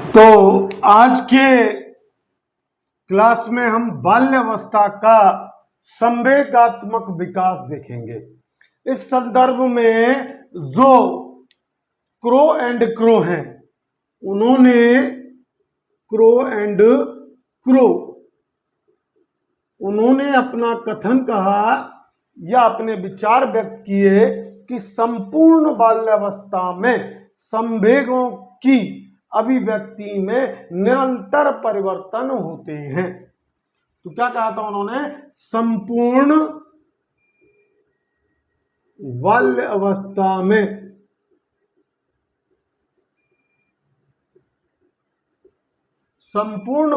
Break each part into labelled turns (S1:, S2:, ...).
S1: तो आज के क्लास में हम बाल्यावस्था का संवेगात्मक विकास देखेंगे। इस संदर्भ में जो क्रो एंड क्रो हैं, उन्होंने क्रो एंड क्रो उन्होंने अपना कथन कहा या अपने विचार व्यक्त किए कि संपूर्ण बाल्यावस्था में संवेगों की अभिव्यक्ति में निरंतर परिवर्तन होते हैं। तो क्या कहा था उन्होंने? संपूर्ण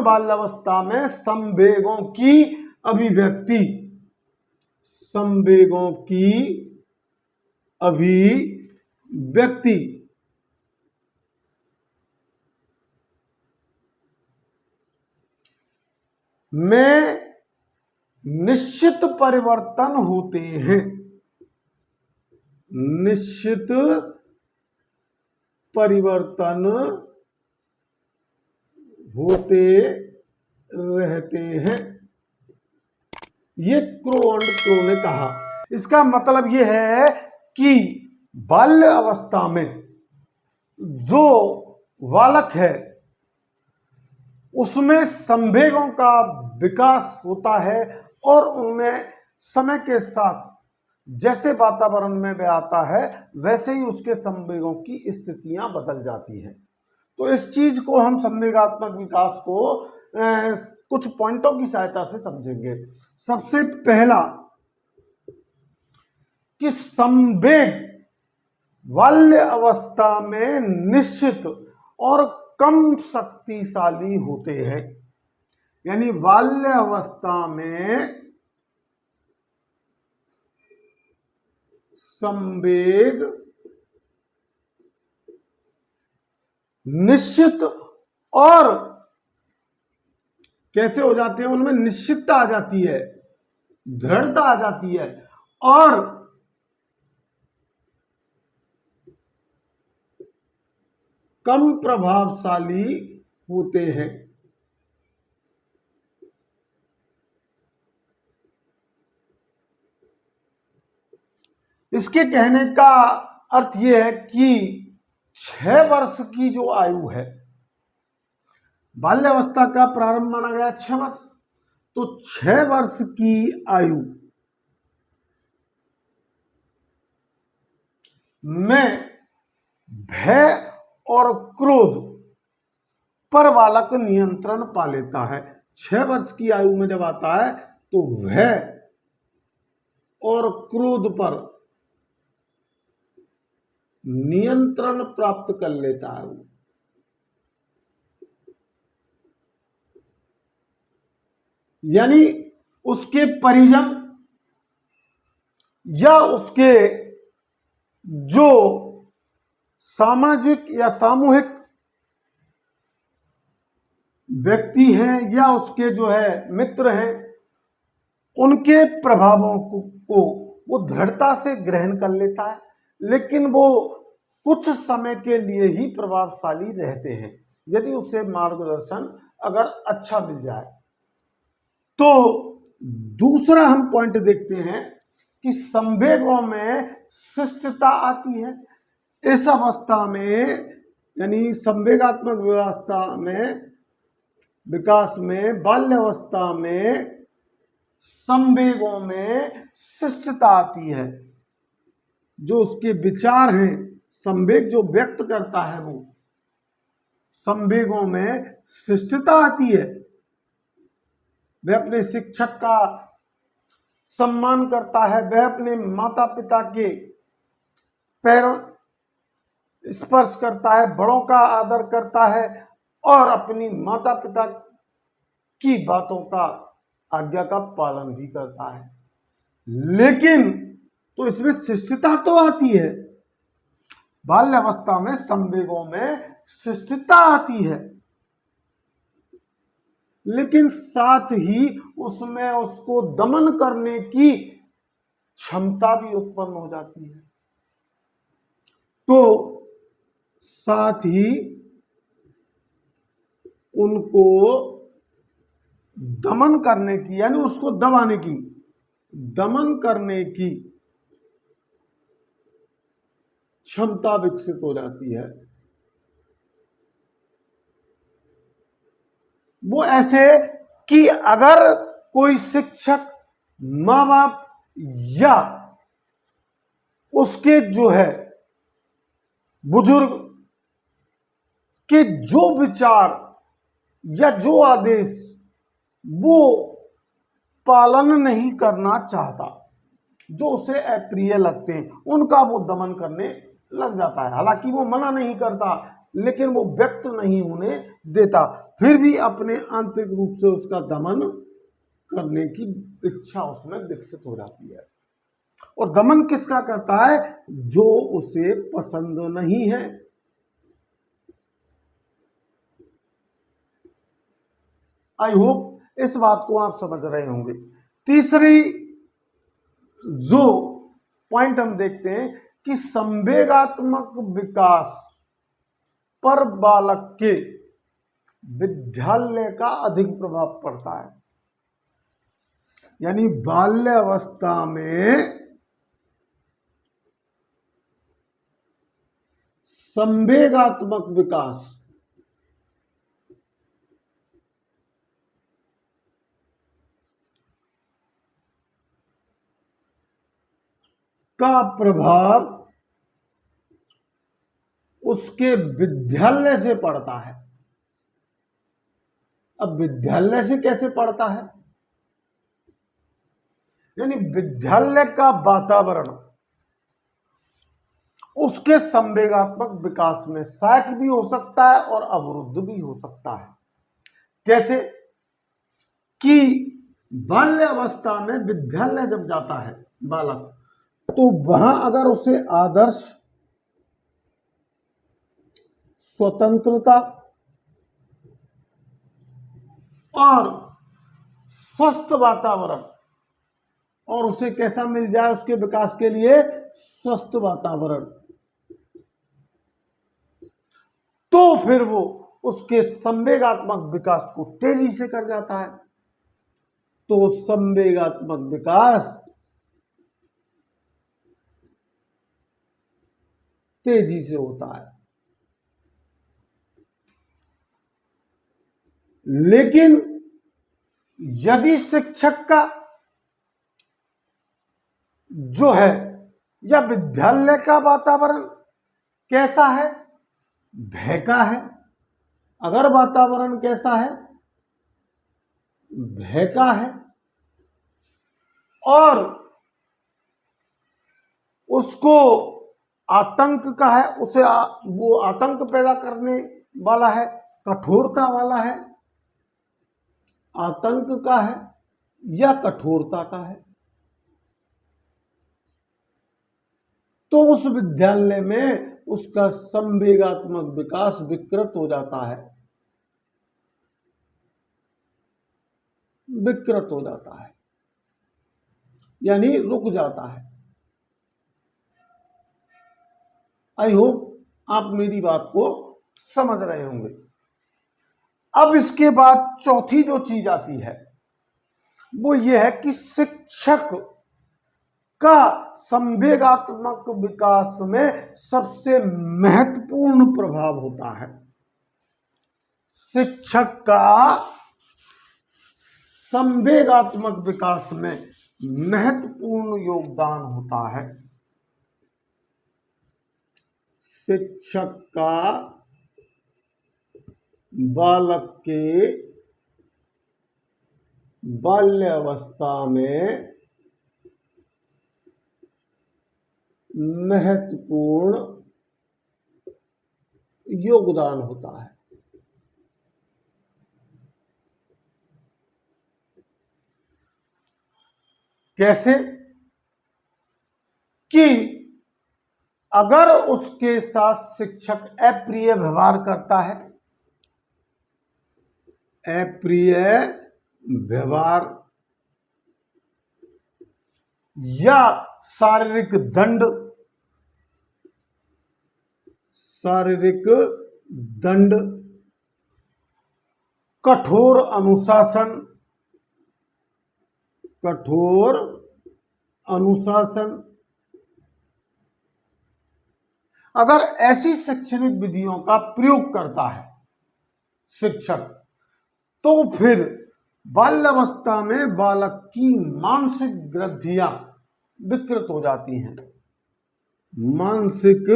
S1: बाल्यावस्था में संवेगों की अभिव्यक्ति में निश्चित परिवर्तन होते हैं। निश्चित परिवर्तन होते रहते हैं, ये क्रो एंड क्रो ने कहा। इसका मतलब यह है कि बाल्य अवस्था में जो बालक है उसमें संवेगों का विकास होता है और उनमें समय के साथ जैसे वातावरण में वह आता है वैसे ही उसके संवेगों की स्थितियां बदल जाती हैं। तो इस चीज को हम संवेगात्मक विकास को कुछ पॉइंटों की सहायता से समझेंगे। सबसे पहला कि संवेग बाल्य अवस्था में निश्चित और कम शक्तिशाली होते हैं। यानी बाल्य अवस्था में संवेग निश्चित और कैसे हो जाते हैं? उनमें निश्चितता आ जाती है, दृढ़ता आ जाती है और कम प्रभावशाली होते हैं। इसके कहने का अर्थ यह है कि 6 वर्ष की जो आयु है, बाल्यावस्था का प्रारंभ माना गया 6 वर्ष, तो 6 वर्ष की आयु में भय और क्रोध पर बालक नियंत्रण पा लेता है। 6 वर्ष की आयु में जब आता है तो भय और क्रोध पर नियंत्रण प्राप्त कर लेता है। यानी उसके परिजन या उसके जो सामाजिक या सामूहिक व्यक्ति हैं या उसके जो है मित्र हैं, उनके प्रभावों को वो दृढ़ता से ग्रहण कर लेता है, लेकिन वो कुछ समय के लिए ही प्रभावशाली रहते हैं यदि उसे मार्गदर्शन अगर अच्छा मिल जाए। तो दूसरा हम पॉइंट देखते हैं कि संवेगों में शिष्टता आती है। इस अवस्था में यानी संवेगात्मक व्यवस्था में विकास में बाल्यावस्था में संवेगों में शिष्टता आती है। जो उसके विचार हैं, संवेग जो व्यक्त करता है, वो संवेगों में शिष्टता आती है। वह अपने शिक्षक का सम्मान करता है, वह अपने माता पिता के पैरों स्पर्श करता है, बड़ों का आदर करता है और अपनी माता पिता की बातों का आज्ञा का पालन भी करता है। लेकिन तो इसमें शिष्टता तो आती है, बाल्यावस्था में संवेगों में शिष्टता आती है, लेकिन साथ ही उसमें उसको दमन करने की क्षमता भी उत्पन्न हो जाती है। तो साथ ही उनको दमन करने की, यानी उसको दबाने की, दमन करने की क्षमता विकसित हो जाती है। वो ऐसे कि अगर कोई शिक्षक माँ बाप या उसके जो है बुजुर्ग के जो विचार या जो आदेश वो पालन नहीं करना चाहता, जो उसे अप्रिय लगते हैं, उनका वो दमन करने लग जाता है। हालांकि वो मना नहीं करता, लेकिन वो व्यक्त नहीं होने देता, फिर भी अपने आंतरिक रूप से उसका दमन करने की इच्छा उसमें विकसित हो जाती है। और दमन किसका करता है? जो उसे पसंद नहीं है। आई होप इस बात को आप समझ रहे होंगे। तीसरी जो पॉइंट हम देखते हैं कि संवेगात्मक विकास पर बालक के विद्यालय का अधिक प्रभाव पड़ता है। यानी बाल्यावस्था में संवेगात्मक विकास का प्रभाव उसके विद्यालय से पड़ता है। अब विद्यालय से कैसे पड़ता है? यानी विद्यालय का वातावरण उसके संवेगात्मक विकास में सहायक भी हो सकता है और अवरुद्ध भी हो सकता है। कैसे कि बाल्यावस्था में विद्यालय जब जाता है बालक, तो वहां अगर उसे आदर्श स्वतंत्रता और स्वस्थ वातावरण, और उसे कैसा मिल जाए उसके विकास के लिए? स्वस्थ वातावरण, तो फिर वो उसके संवेगात्मक विकास को तेजी से कर जाता है। तो संवेगात्मक विकास तेजी से होता है। लेकिन यदि शिक्षक का जो है या विद्यालय का वातावरण कैसा है? भय का है। अगर वातावरण कैसा है? भय का है, और उसको आतंक का है, उसे वो आतंक पैदा करने वाला है, कठोरता वाला है, आतंक का है या कठोरता का है, तो उस विद्यालय में उसका संवेगात्मक विकास विकृत हो जाता है, विकृत हो जाता है, यानी रुक जाता है। आई होप आप मेरी बात को समझ रहे होंगे। अब इसके बाद चौथी जो चीज आती है वो ये है कि शिक्षक का संवेगात्मक विकास में सबसे महत्वपूर्ण प्रभाव होता है। शिक्षक का संवेगात्मक विकास में महत्वपूर्ण योगदान होता है। शिक्षक का बालक के बाल्यावस्था में महत्वपूर्ण योगदान होता है। कैसे कि अगर उसके साथ शिक्षक अप्रिय व्यवहार करता है, अप्रिय व्यवहार या शारीरिक दंड, शारीरिक दंड कठोर अनुशासन, कठोर अनुशासन। अगर ऐसी शैक्षणिक विधियों का प्रयोग करता है शिक्षक, तो फिर बाल्यावस्था में बालक की मानसिक ग्रंथियां विकृत हो जाती हैं, मानसिक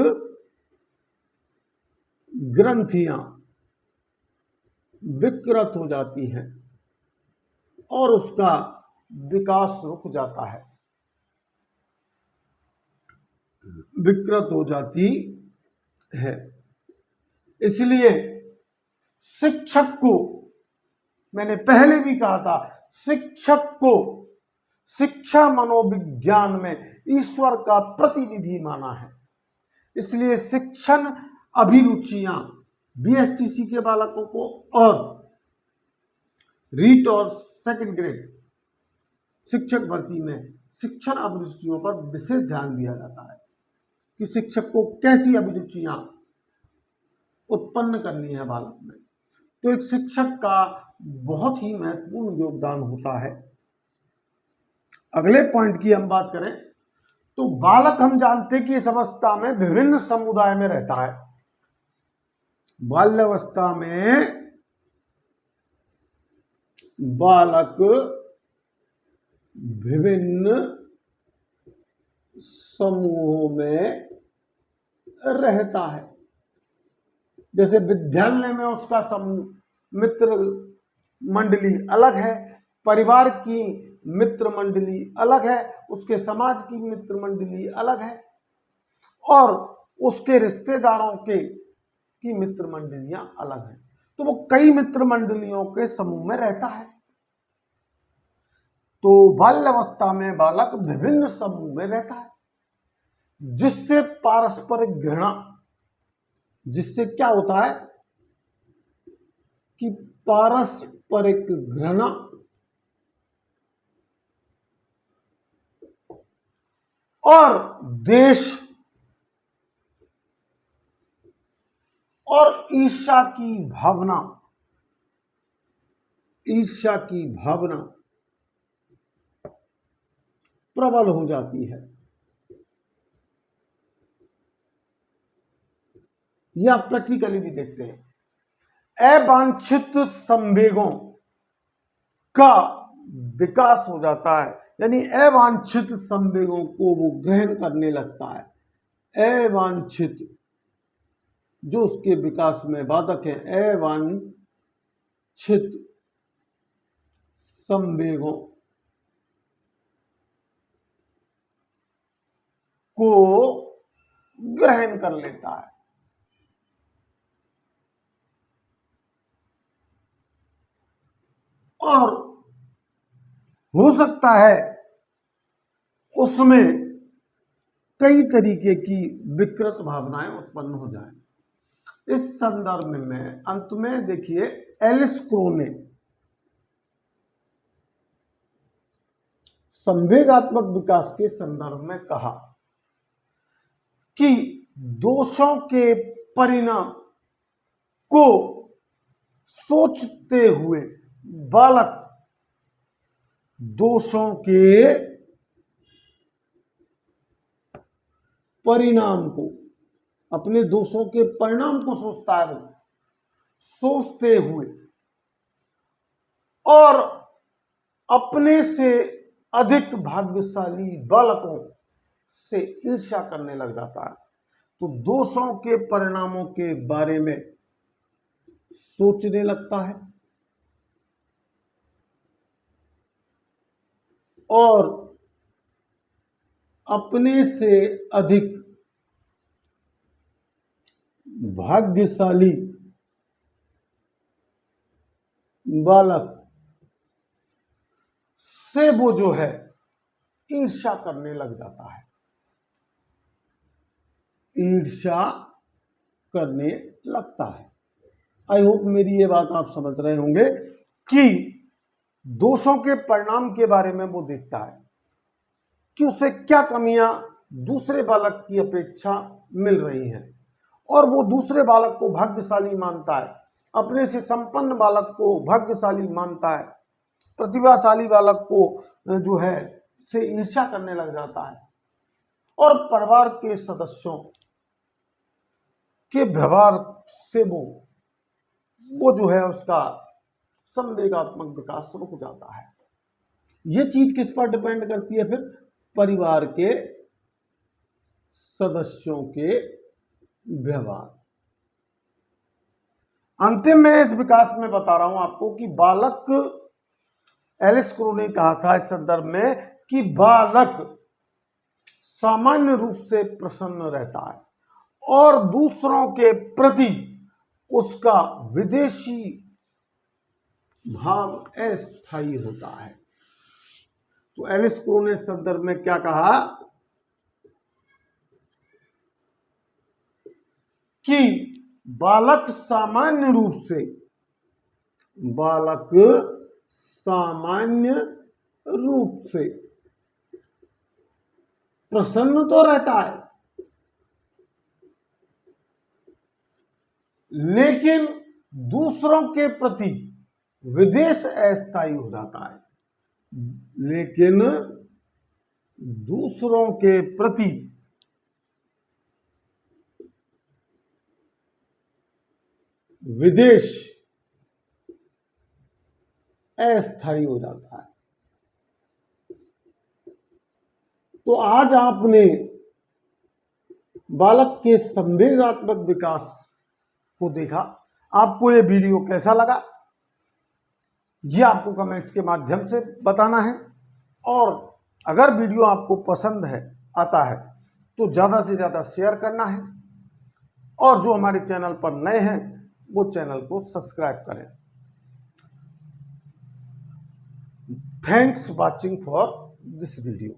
S1: ग्रंथियां विकृत हो जाती हैं और उसका विकास रुक जाता है, विकृत हो जाती है। इसलिए शिक्षक को, मैंने पहले भी कहा था, शिक्षक को शिक्षा मनोविज्ञान में ईश्वर का प्रतिनिधि माना है। इसलिए शिक्षण अभिरुचियां बीएसटीसी के बालकों को और रीट और सेकंड ग्रेड शिक्षक भर्ती में शिक्षण अभिरुचियों पर विशेष ध्यान दिया जाता है कि शिक्षक को कैसी अभिरुचियां उत्पन्न करनी है बालक में। तो एक शिक्षक का बहुत ही महत्वपूर्ण योगदान होता है। अगले पॉइंट की हम बात करें तो बालक, हम जानते हैं कि इस अवस्था में विभिन्न समुदाय में रहता है। बाल्यावस्था में बालक विभिन्न समूहों में रहता है। जैसे विद्यालय में उसका समूह मित्र मंडली अलग है, परिवार की मित्र मंडली अलग है, उसके समाज की मित्र मंडली अलग है और उसके रिश्तेदारों की मित्र मंडलियां अलग हैं। तो वो कई मित्र मंडलियों के समूह में रहता है। तो बाल्यावस्था में बालक विभिन्न समूह में रहता है, जिससे पारस्परिक घृणा, जिससे क्या होता है कि पारस्परिक घृणा और देश और ईर्ष्या की भावना, ईर्ष्या की भावना प्रबल हो जाती है। यह आप प्रैक्टिकली भी देखते हैं। अवांछित संवेगों का विकास हो जाता है, यानी अवांछित संवेगों को वो ग्रहण करने लगता है। अवांछित जो उसके विकास में बाधक है, अवांछित संवेगों को ग्रहण कर लेता है और हो सकता है उसमें कई तरीके की विकृत भावनाएं उत्पन्न हो जाएं। इस संदर्भ में अंत में देखिए, एलिस क्रो ने संवेगात्मक विकास के संदर्भ में कहा कि दोषों के परिणाम को सोचते हुए बालक दोषों के परिणाम को, अपने दोषों के परिणाम को सोचता है, वो सोचते हुए और अपने से अधिक भाग्यशाली बालकों से ईर्ष्या करने लग जाता है। तो दोषों के परिणामों के बारे में सोचने लगता है और अपने से अधिक भाग्यशाली बालक से वो जो है ईर्ष्या करने लग जाता है, ईर्ष्या करने लगता है। आई होप मेरी ये बात आप समझ रहे होंगे कि दोषों के परिणाम के बारे में वो देखता है कि उसे क्या कमियां दूसरे बालक की अपेक्षा मिल रही हैं और वो दूसरे बालक को भाग्यशाली मानता है। अपने से संपन्न बालक को भाग्यशाली मानता है, प्रतिभाशाली बालक को जो है से ईर्ष्या करने लग जाता है और परिवार के सदस्यों के व्यवहार से वो जो है उसका संवेगात्मक विकास रुक जाता है। ये चीज किस पर डिपेंड करती है फिर? परिवार के सदस्यों के व्यवहार। अंतिम में इस विकास में बता रहा हूं आपको कि बालक, एलिस क्रो ने कहा था इस संदर्भ में कि बालक सामान्य रूप से प्रसन्न रहता है और दूसरों के प्रति उसका विदेशी भाव अस्थायी होता है। तो एलिस क्रो ने इस संदर्भ में क्या कहा कि बालक सामान्य रूप से प्रसन्न तो रहता है, लेकिन दूसरों के प्रति विदेश अस्थायी हो जाता है। लेकिन दूसरों के प्रति विदेश अस्थायी हो जाता है। तो आज आपने बालक के संवेगात्मक विकास को देखा। आपको ये वीडियो कैसा लगा ये आपको कमेंट्स के माध्यम से बताना है, और अगर वीडियो आपको पसंद आता है तो ज़्यादा से ज़्यादा शेयर करना है, और जो हमारे चैनल पर नए हैं वो चैनल को सब्सक्राइब करें। Thanks watching for this video.